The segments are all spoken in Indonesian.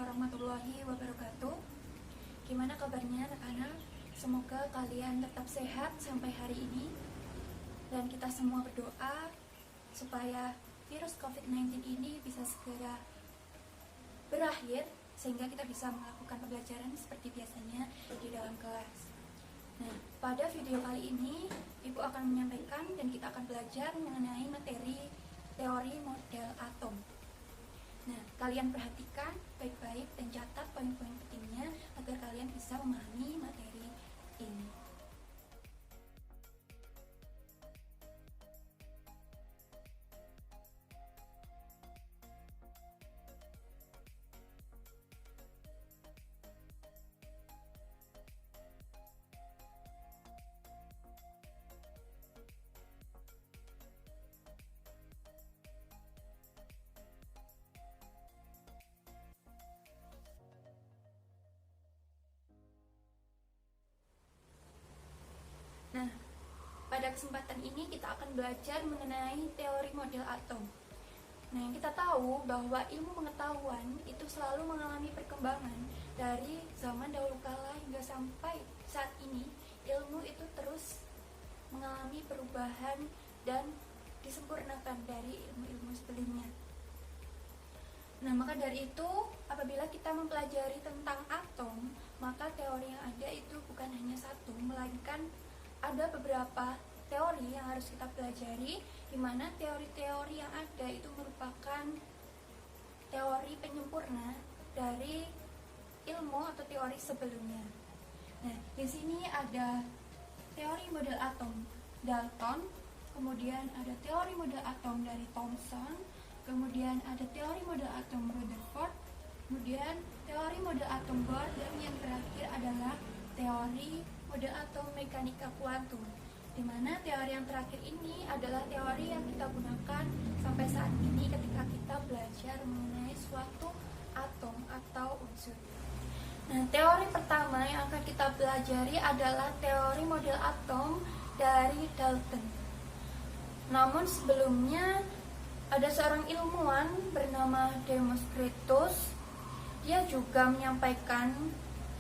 warahmatullahi wabarakatuh. Gimana kabarnya anak-anak? Semoga kalian tetap sehat sampai hari ini. Dan kita semua berdoa supaya virus COVID-19 ini bisa segera berakhir, sehingga kita bisa melakukan pembelajaran seperti biasanya di dalam kelas. Nah, pada video kali ini Ibu akan menyampaikan dan kita akan belajar mengenai materi teori model atom. Nah, kalian perhatikan baik-baik dan catat poin-poin pentingnya agar kalian bisa memahami materi ini. Nah, pada kesempatan ini kita akan belajar mengenai teori model atom. Nah, yang kita tahu bahwa ilmu pengetahuan itu selalu mengalami perkembangan dari zaman dahulu kala hingga sampai saat ini. Ilmu itu terus mengalami perubahan dan disempurnakan dari ilmu-ilmu sebelumnya. Nah, maka dari itu, apabila kita mempelajari tentang atom, maka teori yang ada itu bukan hanya satu, melainkan ada beberapa teori yang harus kita pelajari, di mana teori-teori yang ada itu merupakan teori penyempurna dari ilmu atau teori sebelumnya. Nah, di sini ada teori model atom Dalton, kemudian ada teori model atom dari Thomson, kemudian ada teori model atom Rutherford, kemudian teori model atom Bohr, dan yang terakhir adalah teori model atom mekanika kuantum, di mana teori yang terakhir ini adalah teori yang kita gunakan sampai saat ini ketika kita belajar mengenai suatu atom atau unsur. Nah, teori pertama yang akan kita pelajari adalah teori model atom dari Dalton. Namun sebelumnya ada seorang ilmuwan bernama Democritus. Dia juga menyampaikan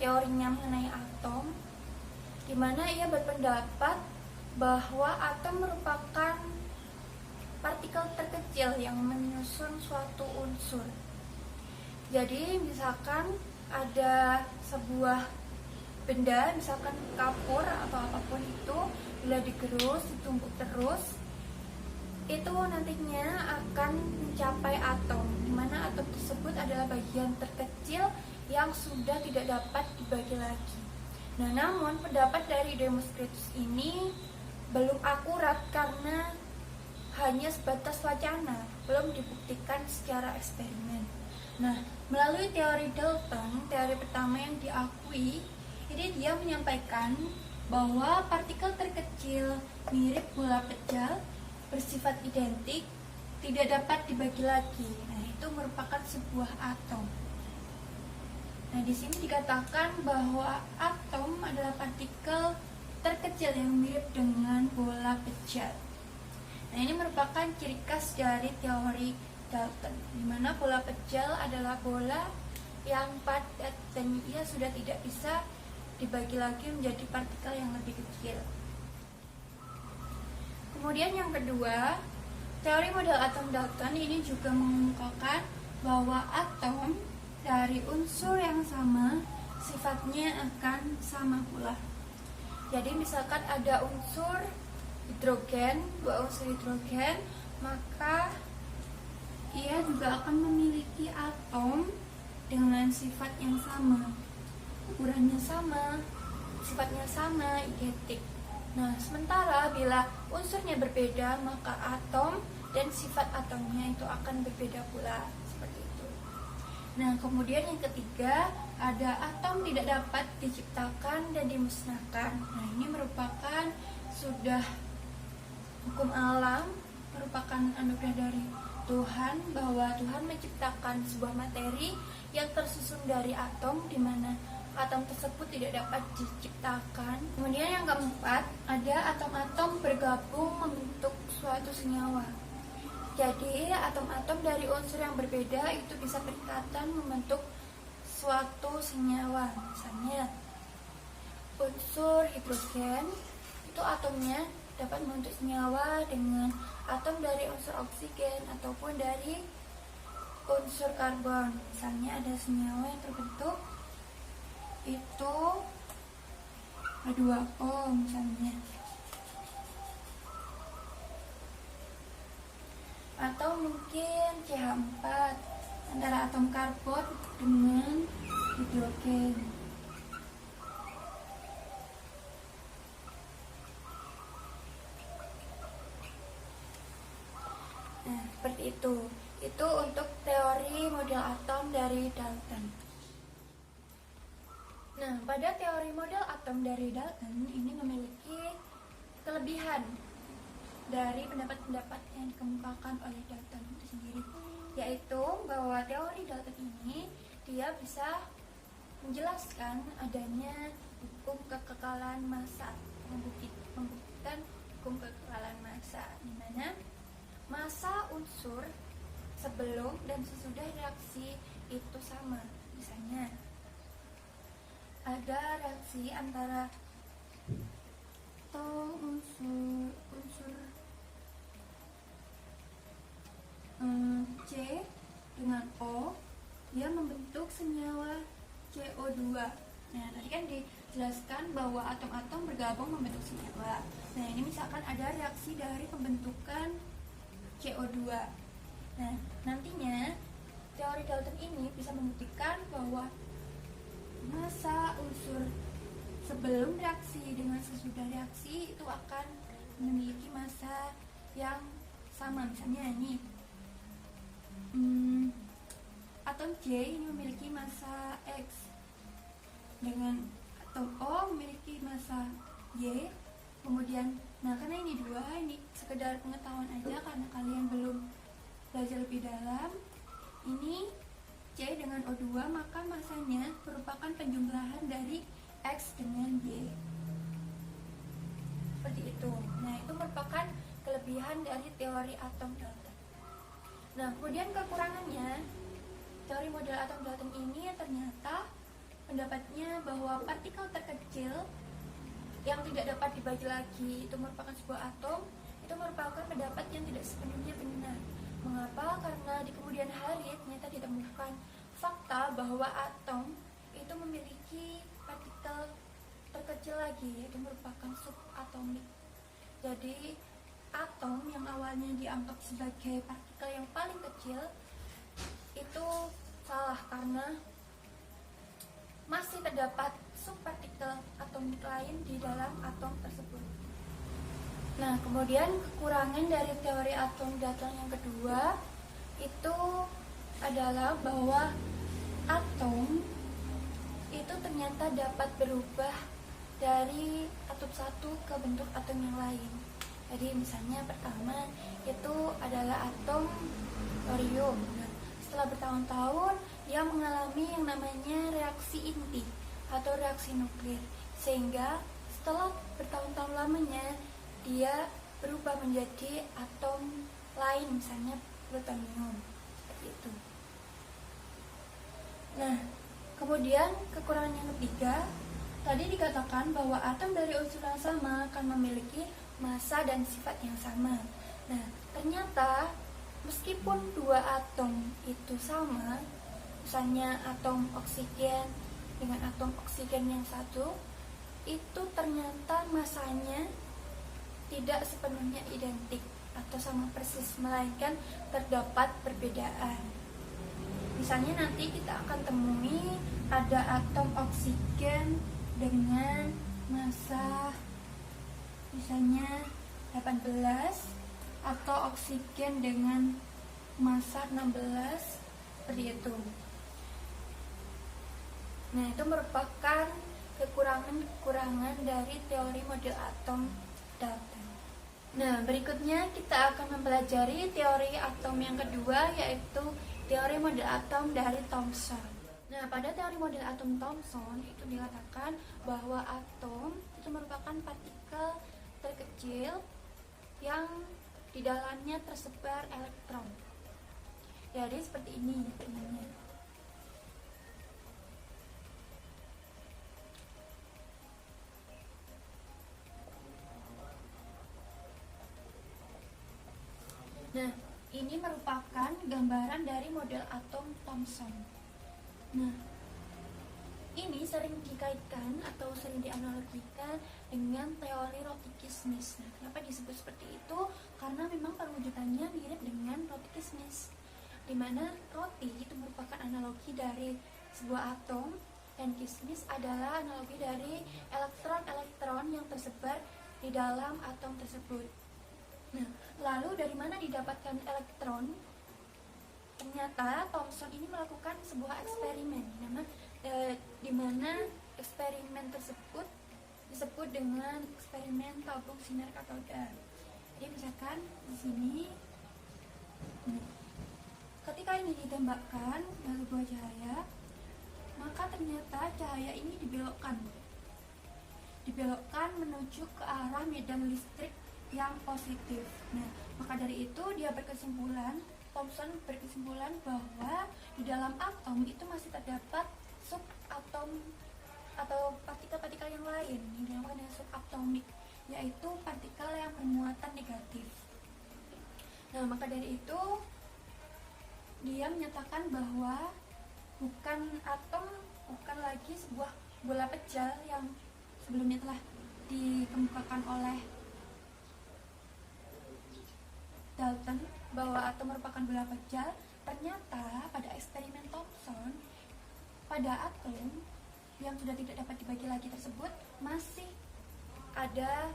teorinya mengenai atom, di mana ia berpendapat bahwa atom merupakan partikel terkecil yang menyusun suatu unsur. Jadi misalkan ada sebuah benda, misalkan kapur atau apapun itu, bila digerus, ditumpuk terus, itu nantinya akan mencapai atom, di mana atom tersebut adalah bagian terkecil yang sudah tidak dapat dibagi lagi. Nah, namun pendapat dari Democritus ini belum akurat karena hanya sebatas wacana, belum dibuktikan secara eksperimen. Nah, melalui teori Dalton, teori pertama yang diakui, ini dia menyampaikan bahwa partikel terkecil mirip bola pecel, bersifat identik, tidak dapat dibagi lagi. Nah, itu merupakan sebuah atom. Nah, di sini dikatakan bahwa atom adalah partikel terkecil yang mirip dengan bola pecel. Nah, ini merupakan ciri khas dari teori Dalton, di mana bola pecel adalah bola yang padat dan ia sudah tidak bisa dibagi lagi menjadi partikel yang lebih kecil. Kemudian yang kedua, teori model atom Dalton ini juga mengemukakan bahwa atom dari unsur yang sama sifatnya akan sama pula. Jadi misalkan ada unsur hidrogen, dua unsur hidrogen, maka ia juga akan memiliki atom dengan sifat yang sama, ukurannya sama, sifatnya sama, identik. Nah, sementara bila unsurnya berbeda, maka atom dan sifat atomnya itu akan berbeda pula, seperti itu. Nah, kemudian yang ketiga, ada atom tidak dapat diciptakan dan dimusnahkan. Nah, ini merupakan sudah hukum alam, merupakan anugerah dari Tuhan, bahwa Tuhan menciptakan sebuah materi yang tersusun dari atom, di mana atom tersebut tidak dapat diciptakan. Kemudian yang keempat, ada atom-atom bergabung membentuk suatu senyawa. Jadi atom-atom dari unsur yang berbeda itu bisa berikatan membentuk suatu senyawa. Misalnya unsur hidrogen itu atomnya dapat membentuk senyawa dengan atom dari unsur oksigen ataupun dari unsur karbon. Misalnya ada senyawa yang terbentuk itu H2O misalnya, atau mungkin CH4 antara atom karbon dengan hidrogen. Nah, seperti itu. Itu untuk teori model atom dari Dalton. Nah, pada teori model atom dari Dalton ini memiliki kelebihan dari pendapat-pendapat yang dikemukakan oleh Dalton itu sendiri, yaitu bahwa teori Dalton ini dia bisa menjelaskan adanya hukum kekekalan massa, membuktikan hukum kekekalan massa, di mana massa unsur sebelum dan sesudah reaksi itu sama. Misalnya ada reaksi antara unsur C dengan O, dia membentuk senyawa CO2. Nah, tadi kan dijelaskan bahwa atom-atom bergabung membentuk senyawa. Nah, ini misalkan ada reaksi dari pembentukan CO2. Nah, nantinya teori Dalton ini bisa membuktikan bahwa massa unsur sebelum reaksi dengan sesudah reaksi itu akan memiliki massa yang sama. Misalnya ini atom J ini memiliki massa X dengan atom O memiliki massa Y. Kemudian, nah karena ini dua, ini sekedar pengetahuan aja karena kalian belum belajar lebih dalam. Ini C dengan O2, maka massanya merupakan penjumlahan dari X dengan Y. Seperti itu. Nah, itu merupakan kelebihan dari teori atom Dalton. Nah, kemudian kekurangannya, teori model atom Dalton ini ternyata pendapatnya bahwa partikel terkecil yang tidak dapat dibagi lagi itu merupakan sebuah atom, itu merupakan pendapat yang tidak sepenuhnya benar. Mengapa? Karena di kemudian hari ternyata ditemukan fakta bahwa atom itu memiliki partikel terkecil lagi, yaitu merupakan subatomik. Jadi atom yang awalnya dianggap sebagai partikel yang paling kecil itu salah, karena masih terdapat subpartikel atomik lain di dalam atom tersebut. Nah, kemudian kekurangan dari teori atom Dalton yang kedua itu adalah bahwa atom itu ternyata dapat berubah dari atom satu ke bentuk atom yang lain. Jadi misalnya pertama itu adalah atom thorium. Nah, setelah bertahun-tahun dia mengalami yang namanya reaksi inti atau reaksi nuklir, sehingga setelah bertahun-tahun lamanya dia berubah menjadi atom lain, misalnya plutonium, seperti itu. Nah, kemudian kekurangan yang ketiga, tadi dikatakan bahwa atom dari unsur yang sama akan memiliki massa dan sifat yang sama. Nah, ternyata meskipun dua atom itu sama, misalnya atom oksigen dengan atom oksigen yang satu, itu ternyata massanya tidak sepenuhnya identik atau sama persis, melainkan terdapat perbedaan. Misalnya nanti kita akan temui ada atom oksigen dengan massa misalnya 18 atau oksigen dengan massa 16, seperti itu. Nah, itu merupakan kekurangan-kekurangan dari teori model atom Dalton. Nah, berikutnya kita akan mempelajari teori atom yang kedua, yaitu teori model atom dari Thomson. Nah, pada teori model atom Thomson itu dikatakan bahwa atom itu merupakan partikel terkecil yang di dalamnya tersebar elektron. Jadi seperti ini bentuknya. Nah, ini merupakan gambaran dari model atom Thomson. Nah, ini sering dikaitkan atau sering dianalogikan dengan teori roti kismis. Nah, kenapa disebut seperti itu? Karena memang perwujudannya mirip dengan roti kismis, di mana roti itu merupakan analogi dari sebuah atom dan kismis adalah analogi dari elektron-elektron yang tersebar di dalam atom tersebut. Nah, lalu dari mana didapatkan elektron? Ternyata Thomson ini melakukan sebuah eksperimen di mana eksperimen tersebut disebut dengan eksperimen tabung sinar katoda. Jadi misalkan di sini, ketika ini ditembakkan sebuah cahaya, maka ternyata cahaya ini dibelokkan menuju ke arah medan listrik yang positif. Nah, maka dari itu Thomson berkesimpulan bahwa di dalam atom itu masih terdapat subatom atau partikel-partikel yang lain yang dinamakan dengan subatomik, yaitu partikel yang bermuatan negatif. Nah, maka dari itu dia menyatakan bahwa bukan lagi sebuah bola pejal yang sebelumnya telah dikemukakan oleh Dalton bahwa atom merupakan bola pejal. Ternyata pada eksperimen Thomson, pada atom yang sudah tidak dapat dibagi lagi tersebut masih ada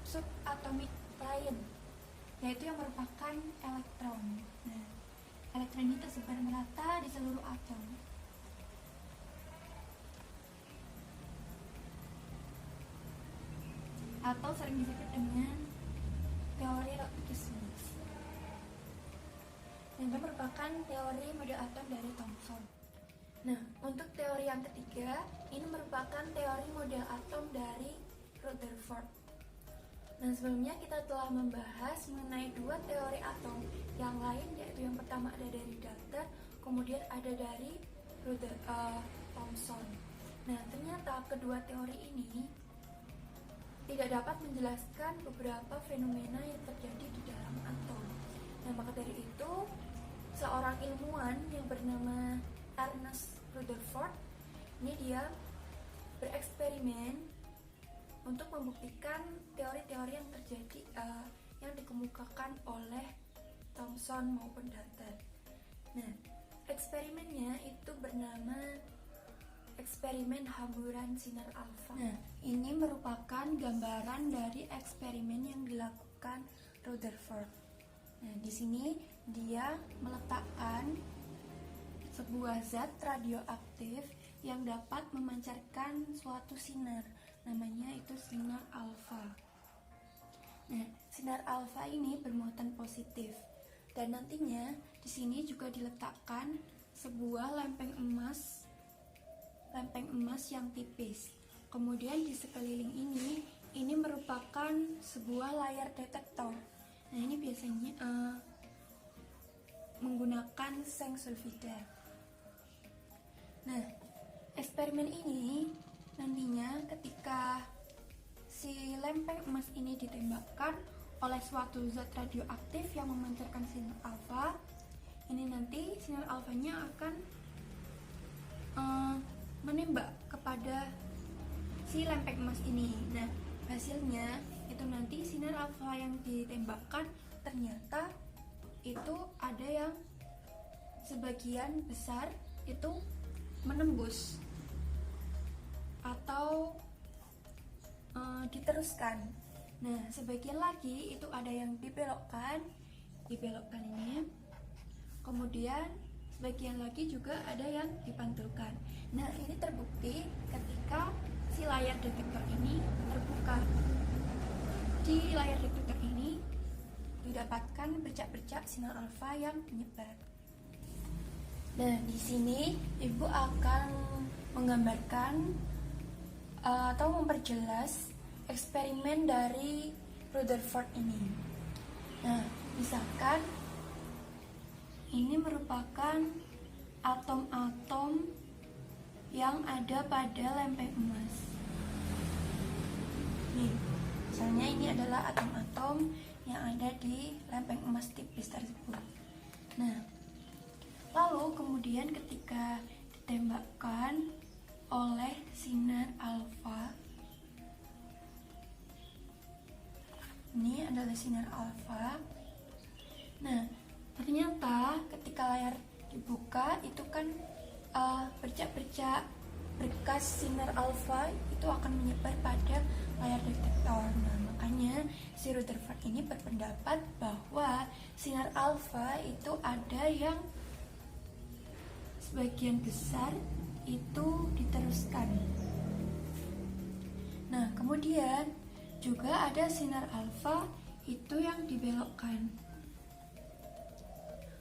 subatomik lain, yaitu yang merupakan elektron. Nah, elektron ini tersebar merata di seluruh atom. Atau sering disebut dengan teori roti kismis. Yang merupakan teori model atom dari Thomson. Nah, untuk teori yang ketiga, ini merupakan teori model atom dari Rutherford. Nah, sebelumnya kita telah membahas mengenai dua teori atom yang lain, yaitu yang pertama ada dari Dalton, kemudian ada dari Thomson. Nah, ternyata kedua teori ini tidak dapat menjelaskan beberapa fenomena yang terjadi di dalam atom. Nah, maka dari itu, seorang ilmuwan yang bernama Ernest Rutherford, ini dia bereksperimen untuk membuktikan teori-teori yang terjadi yang dikemukakan oleh Thomson maupun Dalton. Nah, eksperimennya itu bernama eksperimen hamburan sinar alfa. Nah, ini merupakan gambaran dari eksperimen yang dilakukan Rutherford. Nah, di sini dia meletakkan sebuah zat radioaktif yang dapat memancarkan suatu sinar, namanya itu sinar alfa. Nah, sinar alfa ini bermuatan positif, dan nantinya di sini juga diletakkan sebuah lempeng emas yang tipis. Kemudian di sekeliling ini merupakan sebuah layar detektor. Nah, ini biasanya menggunakan seng sulfida. Nah, eksperimen ini nantinya ketika si lempeng emas ini ditembakkan oleh suatu zat radioaktif yang memancarkan sinar alfa, ini nanti sinar alfanya akan menembak kepada si lempeng emas ini. Nah, hasilnya itu nanti sinar alfa yang ditembakkan ternyata itu ada yang sebagian besar itu menembus atau diteruskan. Nah, sebagian lagi itu ada yang dibelokkan ini. Kemudian sebagian lagi juga ada yang dipantulkan. Nah, ini terbukti ketika si layar detektor ini terbuka. Di layar detektor ini didapatkan bercak-bercak sinar alfa yang menyebar. Nah, di sini Ibu akan menggambarkan atau memperjelas eksperimen dari Rutherford ini. Nah, misalkan ini merupakan atom-atom yang ada pada lempeng emas. Nih, misalnya ini adalah atom-atom yang ada di lempeng emas tipis tersebut. Nah, lalu kemudian ketika ditembakkan oleh sinar alfa, ini adalah sinar alfa. Nah, ternyata ketika layar dibuka itu kan bercak-bercak berkas sinar alfa itu akan menyebar pada layar detektor. Nah, makanya si Rutherford ini berpendapat bahwa sinar alfa itu ada yang sebagian besar itu diteruskan. Nah, kemudian juga ada sinar alfa itu yang dibelokkan.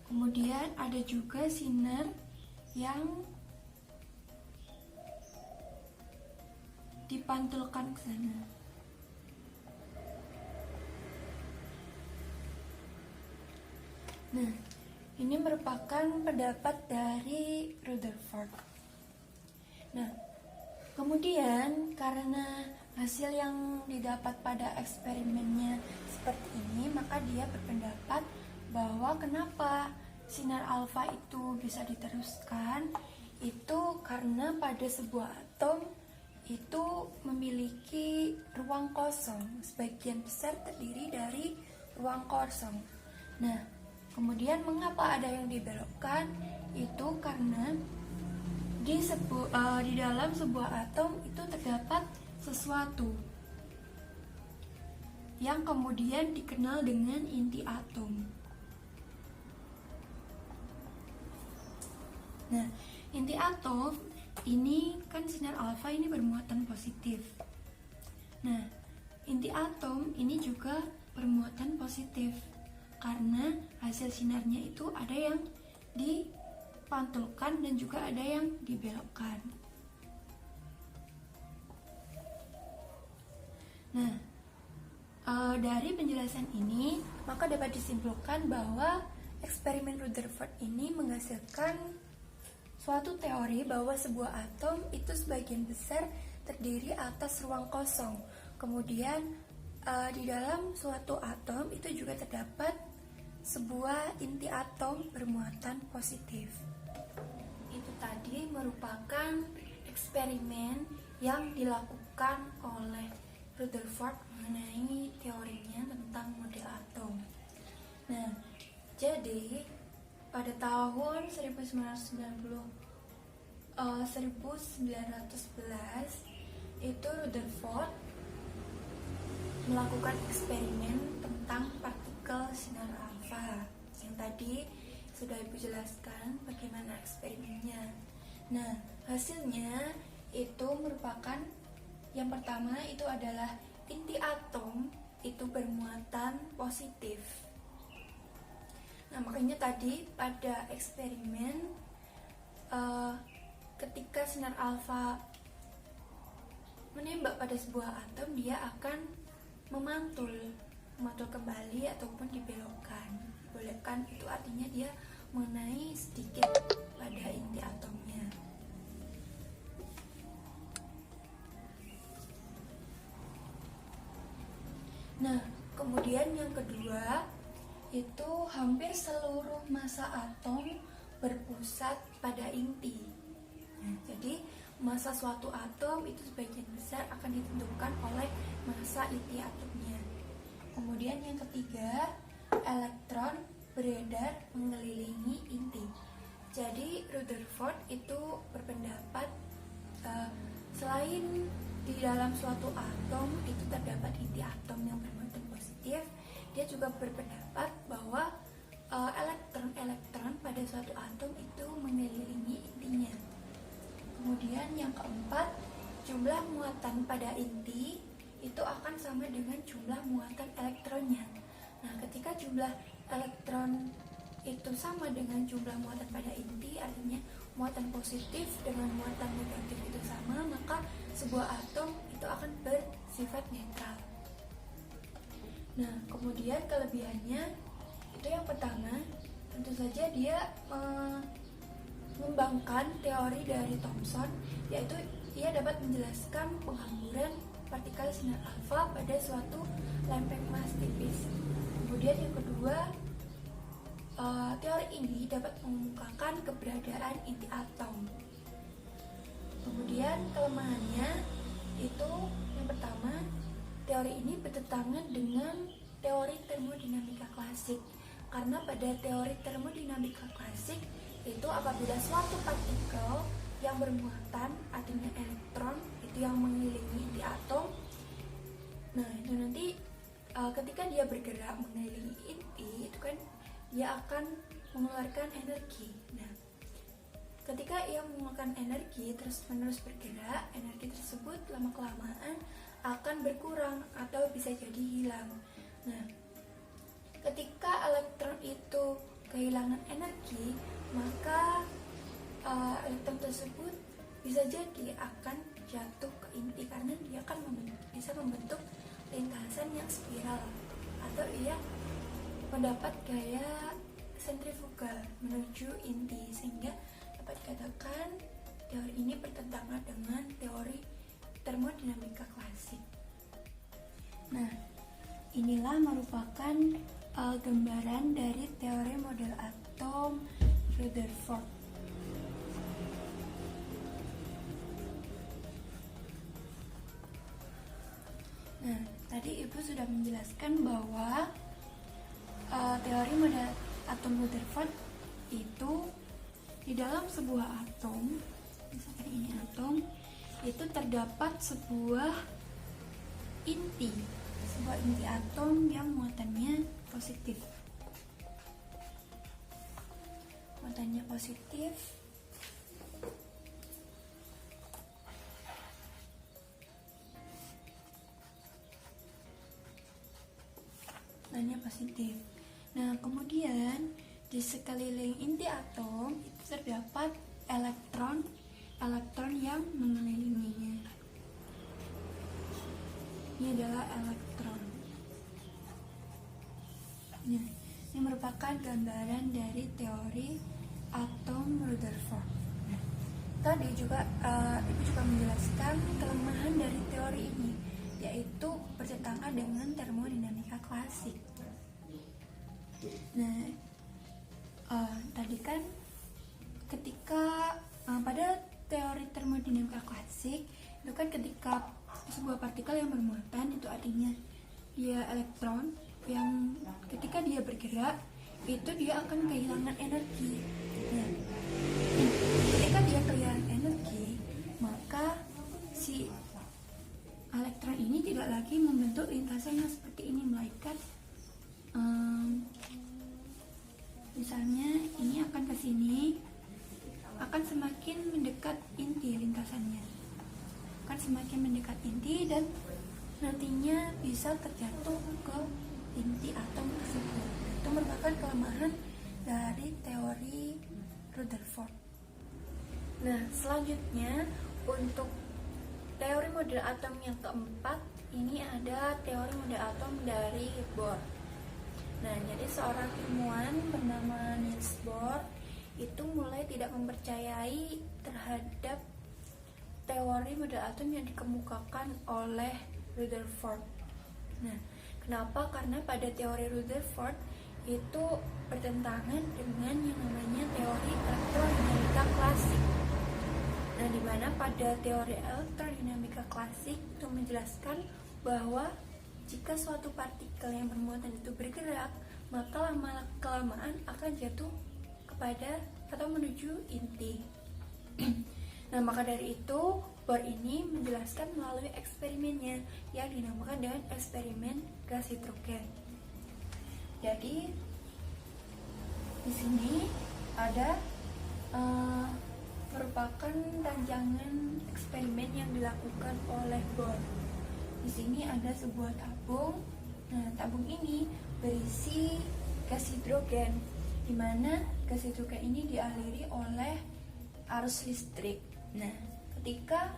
Kemudian ada juga sinar yang dipantulkan ke sana. Nah, ini merupakan pendapat dari Rutherford. Nah, kemudian karena hasil yang didapat pada eksperimennya seperti ini, maka dia berpendapat bahwa kenapa sinar alfa itu bisa diteruskan, itu karena pada sebuah atom itu memiliki ruang kosong, sebagian besar terdiri dari ruang kosong. Nah, kemudian mengapa ada yang dibelokkan? Itu karena di dalam sebuah atom itu terdapat sesuatu yang kemudian dikenal dengan inti atom. Nah, inti atom ini kan sinar alfa ini bermuatan positif. Nah, inti atom ini juga bermuatan positif karena hasil sinarnya itu ada yang dipantulkan dan juga ada yang dibelokkan. Nah, dari penjelasan ini maka dapat disimpulkan bahwa eksperimen Rutherford ini menghasilkan suatu teori bahwa sebuah atom itu sebagian besar terdiri atas ruang kosong. Kemudian di dalam suatu atom itu juga terdapat sebuah inti atom bermuatan positif. Itu tadi merupakan eksperimen yang dilakukan oleh Rutherford mengenai teorinya tentang model atom. Nah, jadi pada tahun 1911 itu Rutherford melakukan eksperimen tentang partikel sinar alfa yang tadi sudah Ibu jelaskan bagaimana eksperimennya. Nah, hasilnya itu merupakan yang pertama itu adalah inti atom itu bermuatan positif. Nah, makanya tadi pada eksperimen ketika sinar alfa menembak pada sebuah atom, dia akan memantul kembali ataupun dibelokkan. Dibelokkan itu artinya dia mengenai sedikit pada inti atomnya. Nah, kemudian yang kedua itu hampir seluruh massa atom berpusat pada inti. Nah, jadi massa suatu atom itu sebagian besar akan ditentukan oleh massa inti atomnya. Kemudian yang ketiga, elektron beredar mengelilingi inti. Jadi Rutherford itu berpendapat selain di dalam suatu atom itu terdapat inti atom yang bermuatan positif, dia juga berpendapat bahwa elektron-elektron pada suatu atom itu mengelilingi intinya. Kemudian yang keempat, jumlah muatan pada inti itu akan sama dengan jumlah muatan elektronnya. Nah, ketika jumlah elektron itu sama dengan jumlah muatan pada inti, artinya muatan positif dengan muatan negatif itu sama, maka sebuah atom itu akan bersifat netral. Nah, kemudian kelebihannya itu yang pertama, tentu saja dia mengembangkan teori dari Thomson, yaitu ia dapat menjelaskan penghamburan partikel sinar alfa pada suatu lempeng emas tipis. Kemudian yang kedua, teori ini dapat mengemukakan keberadaan inti atom. Kemudian kelemahannya itu yang pertama, teori ini bertentangan dengan teori termodinamika klasik. Karena pada teori termodinamika klasik itu apabila suatu partikel yang bermuatan, artinya elektron, itu yang mengelilingi inti atom. Nah, itu nanti ketika dia bergerak mengelilingi inti, itu kan dia akan mengeluarkan energi. Nah, ketika ia mengeluarkan energi terus-menerus bergerak, energi tersebut lama-kelamaan akan berkurang atau bisa jadi hilang. Nah, ketika elektron itu kehilangan energi, maka elektron tersebut bisa jadi akan jatuh ke inti karena dia akan bisa membentuk lintasan yang spiral atau ia mendapat gaya sentrifugal menuju inti, sehingga dapat dikatakan teori ini bertentangan dengan teori termodinamika klasik. Nah, inilah merupakan gambaran dari teori model atom Rutherford. Nah, tadi Ibu sudah menjelaskan bahwa teori model atom Rutherford itu di dalam sebuah atom, misalkan ini atom, itu terdapat sebuah inti atom yang muatannya positif. Muatannya positif. Nah, kemudian di sekeliling inti atom itu terdapat elektron yang mengelilinginya. Ini adalah elektron. Nah, ini merupakan gambaran dari teori atom Rutherford. Tadi juga Ibu juga menjelaskan kelemahan dari teori ini, yaitu bertentangan dengan termodinamika klasik. Nah, tadi kan ketika pada teori termodinamika klasik itu kan ketika sebuah partikel yang bermuatan, itu artinya dia elektron yang ketika dia bergerak itu dia akan kehilangan energi. Nah, ketika dia kehilangan energi, maka si elektron ini tidak lagi membentuk lintasan yang seperti ini, melainkan misalnya ini akan ke sini, akan semakin mendekat inti lintasannya, akan semakin mendekat inti dan nantinya bisa terjatuh ke inti atom tersebut. Itu merupakan kelemahan dari teori Rutherford. Nah, selanjutnya untuk teori model atom yang keempat, ini ada teori model atom dari Bohr. Nah, jadi seorang ilmuwan bernama Niels Bohr itu mulai tidak mempercayai terhadap teori model atom yang dikemukakan oleh Rutherford. Nah, kenapa? Karena pada teori Rutherford itu bertentangan dengan yang namanya teori elektrodinamika klasik. Nah, di mana pada teori elektrodinamika klasik itu menjelaskan bahwa jika suatu partikel yang bermuatan itu bergerak, maka lama-kelamaan akan jatuh kepada atau menuju inti. Nah, maka dari itu Bohr ini menjelaskan melalui eksperimennya yang dinamakan dengan eksperimen gas hidrogen. Jadi di sini ada merupakan rancangan eksperimen yang dilakukan oleh Bohr. Di sini ada sebuah tabung. Nah, tabung ini berisi gas hidrogen, di mana gas hidrogen ini dialiri oleh arus listrik. Nah, ketika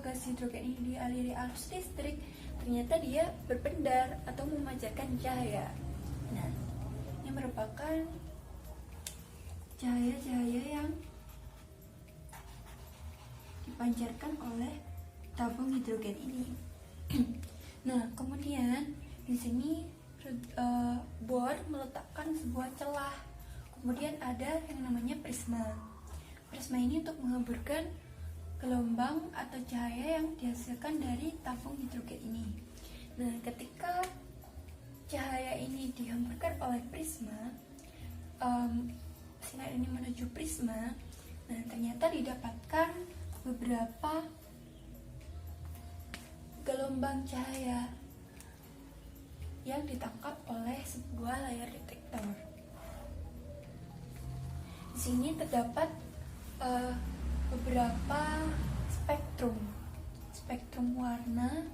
gas hidrogen ini dialiri arus listrik, ternyata dia berpendar atau memancarkan cahaya. Nah, ini merupakan cahaya-cahaya yang dipancarkan oleh tabung hidrogen ini. Nah, kemudian di sini Bohr meletakkan sebuah celah. Kemudian ada yang namanya prisma. Prisma ini untuk menghamburkan gelombang atau cahaya yang dihasilkan dari tabung hidrogen ini. Nah, ketika cahaya ini dihamburkan oleh prisma, sinar ini menuju prisma, nah ternyata didapatkan beberapa gelombang cahaya yang ditangkap oleh sebuah layar detektor. Di sini terdapat beberapa spektrum warna,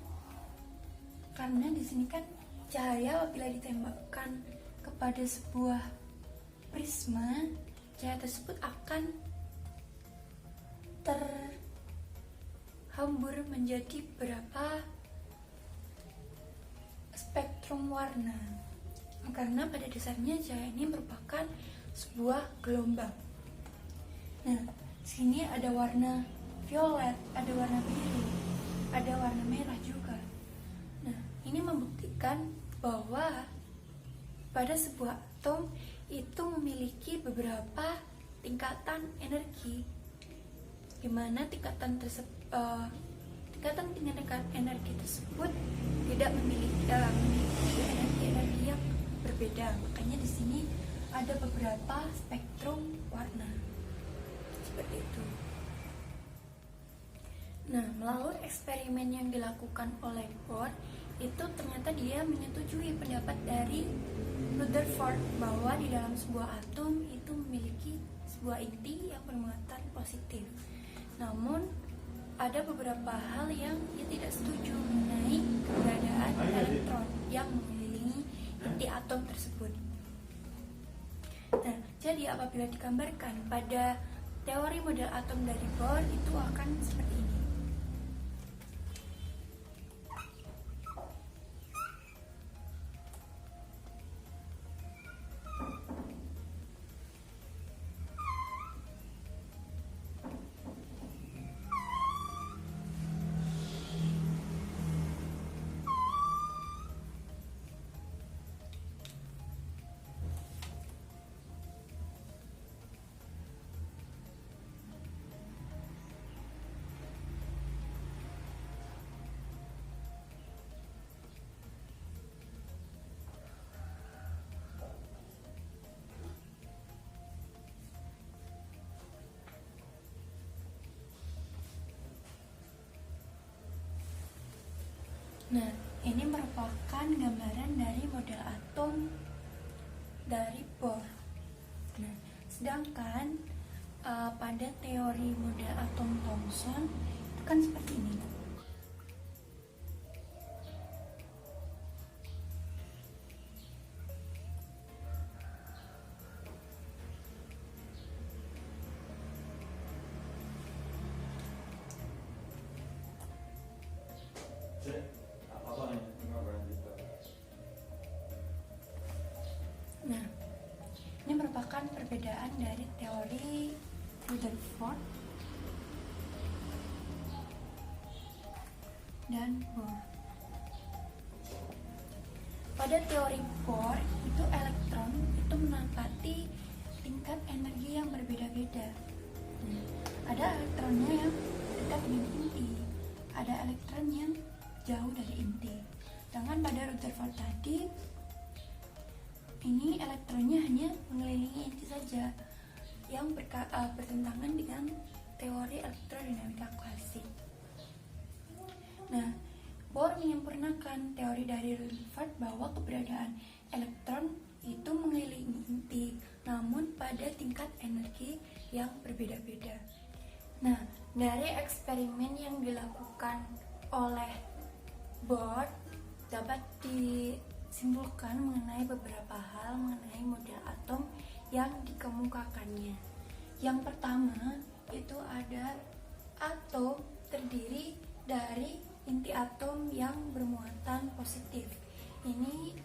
karena di sini kan cahaya apabila ditembakkan kepada sebuah prisma, cahaya tersebut akan terhambur menjadi beberapa spektrum warna, karena pada dasarnya cahaya ini merupakan sebuah gelombang. Nah, sini ada warna violet, ada warna biru, ada warna merah juga. Nah, ini membuktikan bahwa pada sebuah atom itu memiliki beberapa tingkatan energi, di mana tingkatan energi tersebut tidak memiliki energi yang berbeda. Makanya di sini ada beberapa spektrum warna seperti itu. Nah, melalui eksperimen yang dilakukan oleh Bohr, itu ternyata dia menyetujui pendapat dari Rutherford bahwa di dalam sebuah atom itu memiliki sebuah inti yang bermuatan positif. Namun ada beberapa hal yang dia tidak setuju mengenai keberadaan elektron yang mengelilingi inti atom tersebut. Nah, jadi apabila digambarkan pada teori model atom dari Bohr itu akan seperti ini. Nah, ini merupakan gambaran dari model atom dari Bohr. Nah, sedangkan pada teori model atom Thomson itu kan seperti ini. Nah, ini merupakan perbedaan dari teori Rutherford dan Bohr. Pada teori Bohr itu elektron itu menempati tingkat energi yang berbeda-beda. Ada elektronnya yang dekat dengan inti, ada elektron yang jauh dari inti. Sedangkan pada Rutherford tadi, ini elektronnya hanya mengelilingi inti saja, yang bertentangan dengan teori elektrodinamika klasik. Nah, Bohr menyempurnakan teori dari Rutherford bahwa keberadaan elektron itu mengelilingi inti, namun pada tingkat energi yang berbeda-beda. Nah, dari eksperimen yang dilakukan oleh Bohr dapat disimpulkan mengenai beberapa hal mengenai model atom yang dikemukakannya. Yang pertama itu ada atom terdiri dari inti atom yang bermuatan positif. Ini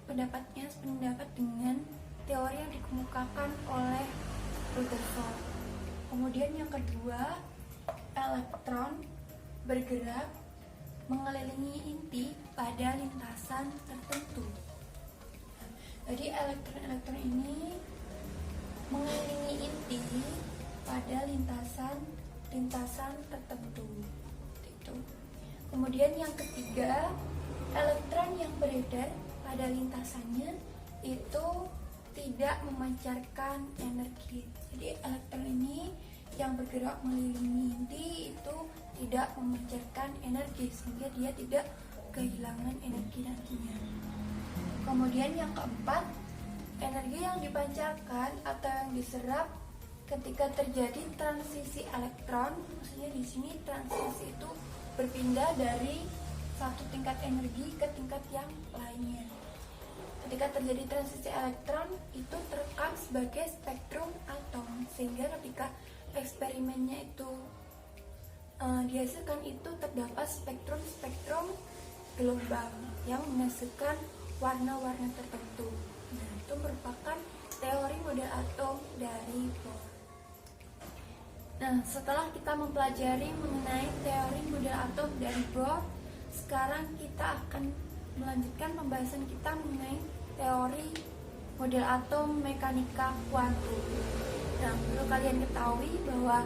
pendapatnya sependapat dengan teori yang dikemukakan oleh Rutherford. Kemudian yang kedua, elektron bergerak mengelilingi inti pada lintasan tertentu. elektron-elektron ini mengelilingi inti pada lintasan tertentu. Itu. Kemudian yang ketiga, elektron yang beredar pada lintasannya itu tidak memancarkan energi. Jadi elektron ini yang bergerak mengelilingi inti itu tidak memancarkan energi sehingga dia tidak kehilangan energi nantinya. Kemudian yang keempat, energi yang dipancarkan atau yang diserap ketika terjadi transisi elektron, maksudnya di sini transisi itu berpindah dari satu tingkat energi ke tingkat yang lainnya. Ketika terjadi transisi elektron itu terekam sebagai spektrum atom, sehingga ketika eksperimennya itu dihasilkan itu terdapat spektrum gelombang yang menghasilkan warna-warna tertentu. Nah, itu merupakan teori model atom dari Bohr. Nah, setelah kita mempelajari mengenai teori model atom dari Bohr, sekarang kita akan melanjutkan pembahasan kita mengenai teori model atom mekanika kuantum. Nah, perlu kalian ketahui bahwa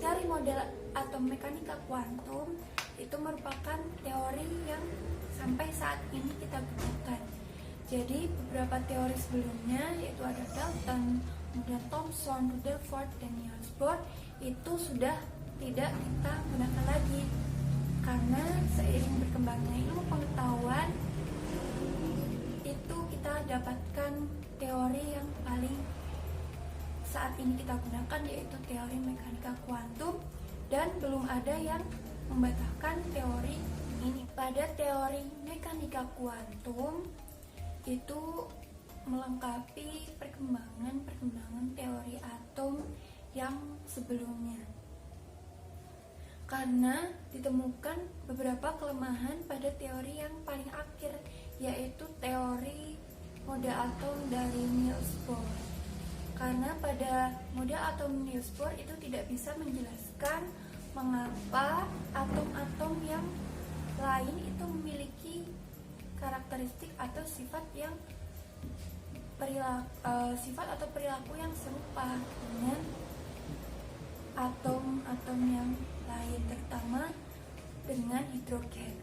teori model atom mekanika kuantum itu merupakan teori yang sampai saat ini kita gunakan. Jadi beberapa teori sebelumnya, yaitu ada Dalton, kemudian Thomson, Rutherford, dan Niels Bohr, itu sudah tidak kita gunakan lagi karena seiring berkembangnya ilmu pengetahuan itu kita dapatkan teori yang paling saat ini kita gunakan, yaitu teori mekanika kuantum, dan belum ada yang membatalkan teori ini. Pada teori mekanika kuantum itu melengkapi perkembangan teori atom yang sebelumnya, karena ditemukan beberapa kelemahan pada teori yang paling akhir, yaitu teori model atom dari Niels Bohr. Karena pada model atom Niels Bohr itu tidak bisa menjelaskan mengapa atom-atom yang lain itu memiliki karakteristik atau sifat atau perilaku yang serupa dengan atom-atom yang lain, terutama dengan hidrogen.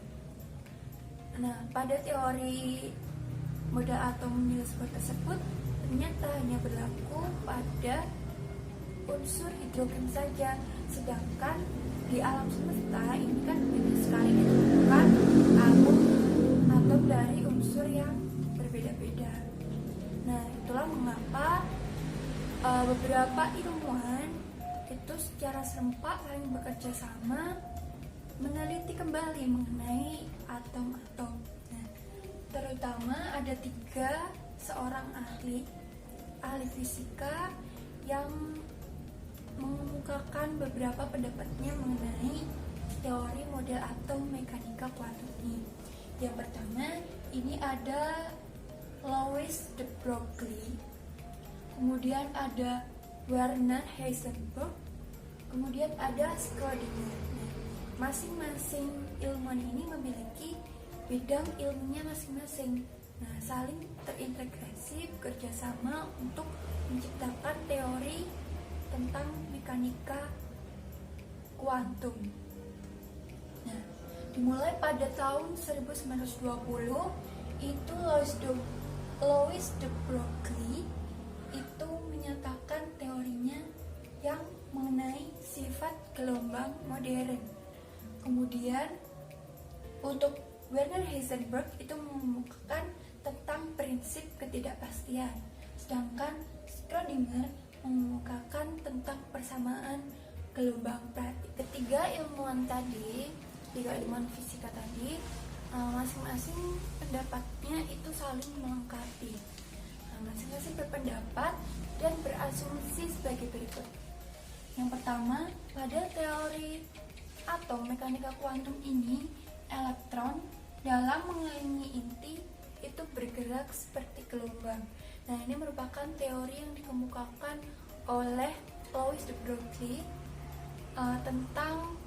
Nah, pada teori model atom Niels Bohr tersebut ternyata hanya berlaku pada unsur hidrogen saja, sedangkan di alam semesta ini kan banyak sekali ditemukan atom dari unsur yang berbeda-beda. Nah, itulah mengapa beberapa ilmuwan itu secara serempak saling bekerja sama meneliti kembali mengenai atom-atom. Nah, terutama ada 3 seorang ahli fisika yang mengemukakan beberapa pendapatnya mengenai teori model atom mekanika kuantum ini. Yang pertama, ini ada Louis de Broglie, kemudian ada Werner Heisenberg, kemudian ada Schrödinger. Nah, masing-masing ilmuwan ini memiliki bidang ilmunya masing-masing. Nah, saling terintegrasi, bekerja sama untuk menciptakan teori tentang mekanika kuantum. Nah, dimulai pada tahun 1920 itu Louis de Broglie itu menyatakan teorinya yang mengenai sifat gelombang modern. Kemudian untuk Werner Heisenberg itu mengemukakan tentang prinsip ketidakpastian, sedangkan Schrödinger mengemukakan tentang persamaan gelombang. Ketiga ilmuwan fisika tadi, masing-masing pendapatnya itu saling melengkapi. Masing-masing berpendapat dan berasumsi sebagai berikut. Yang pertama, pada teori atom mekanika kuantum ini, elektron dalam mengelilingi inti itu bergerak seperti gelombang. Nah, ini merupakan teori yang dikemukakan oleh Louis de Broglie tentang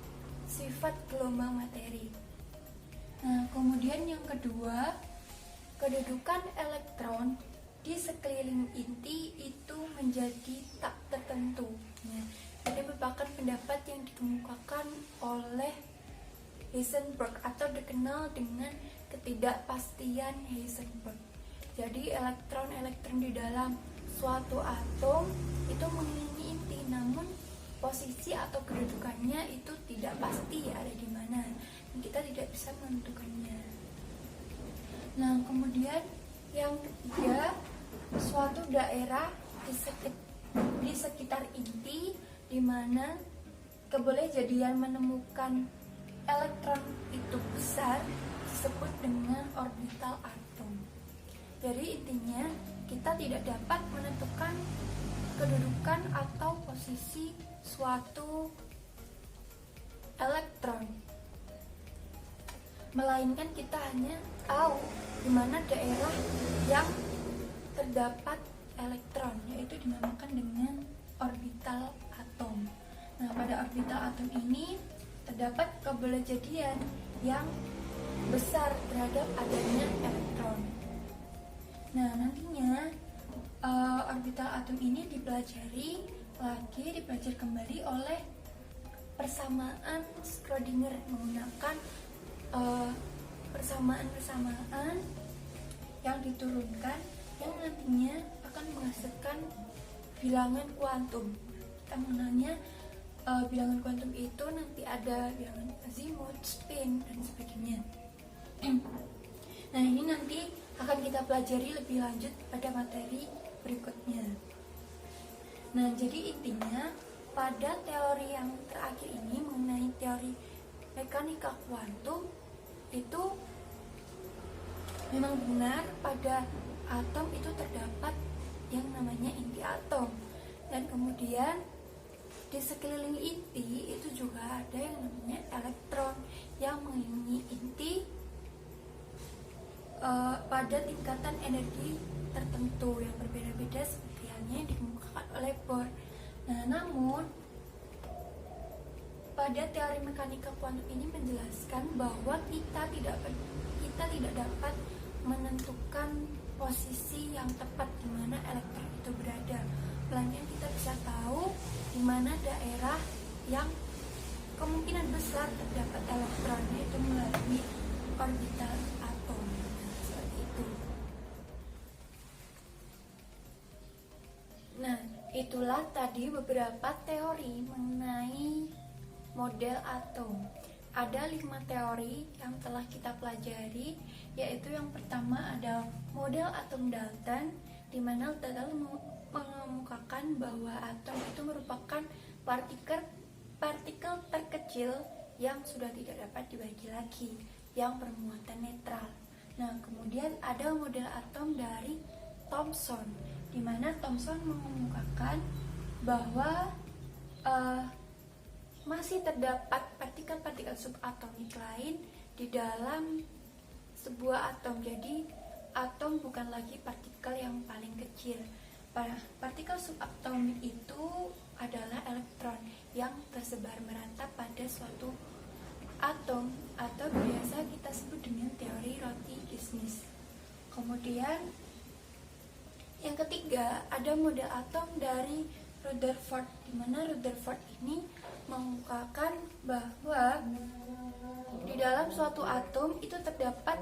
sifat gelombang materi. Nah, kemudian yang kedua, kedudukan elektron di sekeliling inti itu menjadi tak tertentu. Ya, ini merupakan pendapat yang dikemukakan oleh Heisenberg atau dikenal dengan ketidakpastian Heisenberg. Jadi elektron-elektron di dalam suatu atom itu mengelilingi inti, namun posisi atau kedudukannya itu tidak pasti ada di mana. Kita tidak bisa menentukannya. Nah, kemudian yang ketiga, suatu daerah di sekitar inti di mana kebolehjadian menemukan elektron itu besar disebut dengan orbital atom. Jadi intinya kita tidak dapat menentukan kedudukan atau posisi suatu elektron, melainkan kita hanya tahu di mana daerah yang terdapat elektron, yaitu dinamakan dengan orbital atom. Nah, pada orbital atom ini terdapat kebolehjadian yang besar terhadap adanya elektron. Nah, nantinya orbital atom ini dipelajari kembali oleh persamaan Schrödinger menggunakan persamaan-persamaan yang diturunkan yang nantinya akan menghasilkan bilangan kuantum. Kita mengenalnya bilangan kuantum itu nanti ada bilangan azimuth, spin, dan sebagainya. Nah, ini nanti akan kita pelajari lebih lanjut pada materi berikutnya. Nah, jadi intinya pada teori yang terakhir ini mengenai teori mekanika kuantum itu memang benar pada atom itu terdapat yang namanya inti atom, dan kemudian di sekeliling inti itu juga ada yang namanya elektron yang mengelilingi inti pada tingkatan energi tertentu yang berbeda-beda seperti halnya yang dikemukakan oleh Bohr. Nah, namun pada teori mekanika kuantum ini menjelaskan bahwa kita tidak dapat menentukan posisi yang tepat di mana elektron itu berada. Melainkan kita bisa tahu di mana daerah yang kemungkinan besar terdapat elektronnya itu melalui orbital atom. Seperti itu. Nah, itulah tadi beberapa teori mengenai model atom. Ada 5 teori yang telah kita pelajari, yaitu yang pertama ada model atom Dalton, di mana Dalton mengemukakan bahwa atom itu merupakan partikel terkecil yang sudah tidak dapat dibagi lagi, yang bermuatan netral. Nah, kemudian ada model atom dari Thomson, di mana Thomson mengemukakan bahwa masih terdapat partikel-partikel subatomik lain di dalam sebuah atom. Jadi atom bukan lagi partikel yang paling kecil. Partikel subatomik itu adalah elektron yang tersebar merata pada suatu atom atau biasa kita sebut dengan teori roti bisnis. Kemudian yang ketiga ada model atom dari Rutherford, di mana Rutherford ini mengemukakan bahwa di dalam suatu atom itu terdapat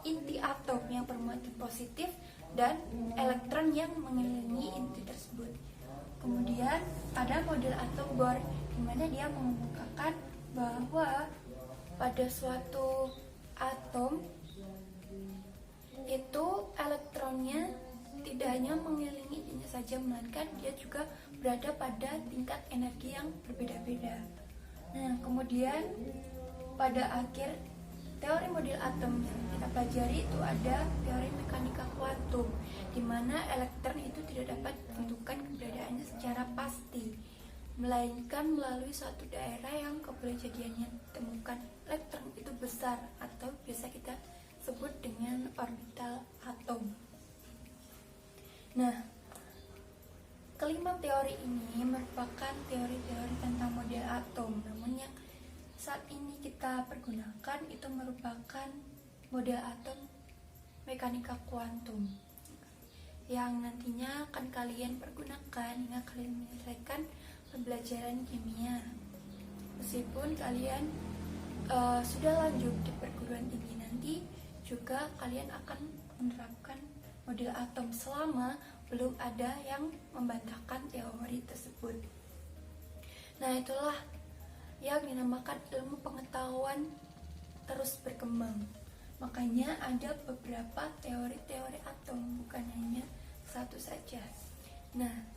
inti atom yang bermuatan positif dan elektron yang mengelilingi inti tersebut. Kemudian ada model atom Bohr, di mana dia mengemukakan bahwa pada suatu atom itu elektronnya tidak hanya mengelilingi intinya saja, melainkan dia juga berada pada tingkat energi yang berbeda-beda. Nah, kemudian pada akhir teori model atom yang kita pelajari itu ada teori mekanika kuantum, di mana elektron itu tidak dapat ditentukan keberadaannya secara pasti, melainkan melalui suatu daerah yang kebolehjadiannya ditemukan elektron itu besar atau biasa kita sebut dengan orbital atom. Nah, kelima teori ini merupakan teori-teori tentang model atom, namun yang saat ini kita pergunakan itu merupakan model atom mekanika kuantum, yang nantinya akan kalian pergunakan hingga kalian menyelesaikan pembelajaran kimia. Meskipun kalian sudah lanjut di perguruan tinggi nanti, juga kalian akan menerapkan model atom selama belum ada yang membantahkan teori tersebut. Nah, itulah yang dinamakan ilmu pengetahuan terus berkembang. Makanya ada beberapa teori-teori atom, bukan hanya satu saja. Nah,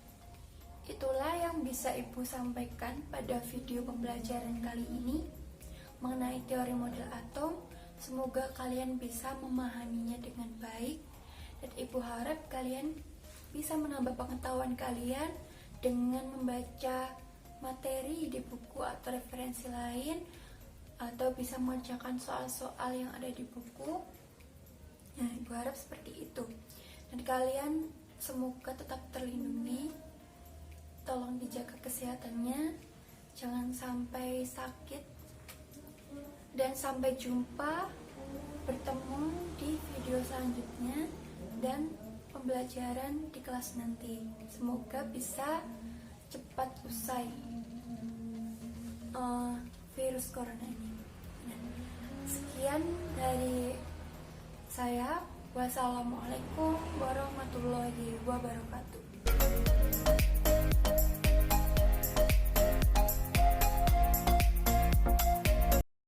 itulah yang bisa Ibu sampaikan pada video pembelajaran kali ini mengenai teori model atom. Semoga kalian bisa memahaminya dengan baik, dan Ibu harap kalian bisa menambah pengetahuan kalian dengan membaca materi di buku atau referensi lain, atau bisa mengerjakan soal-soal yang ada di buku. Nah, Ibu harap seperti itu. Dan kalian semoga tetap terlindungi. Tolong dijaga kesehatannya, jangan sampai sakit. Dan sampai jumpa, bertemu di video selanjutnya dan pembelajaran di kelas nanti. Semoga bisa cepat usai virus corona ini. Nah, sekian dari saya. Wassalamualaikum warahmatullahi wabarakatuh.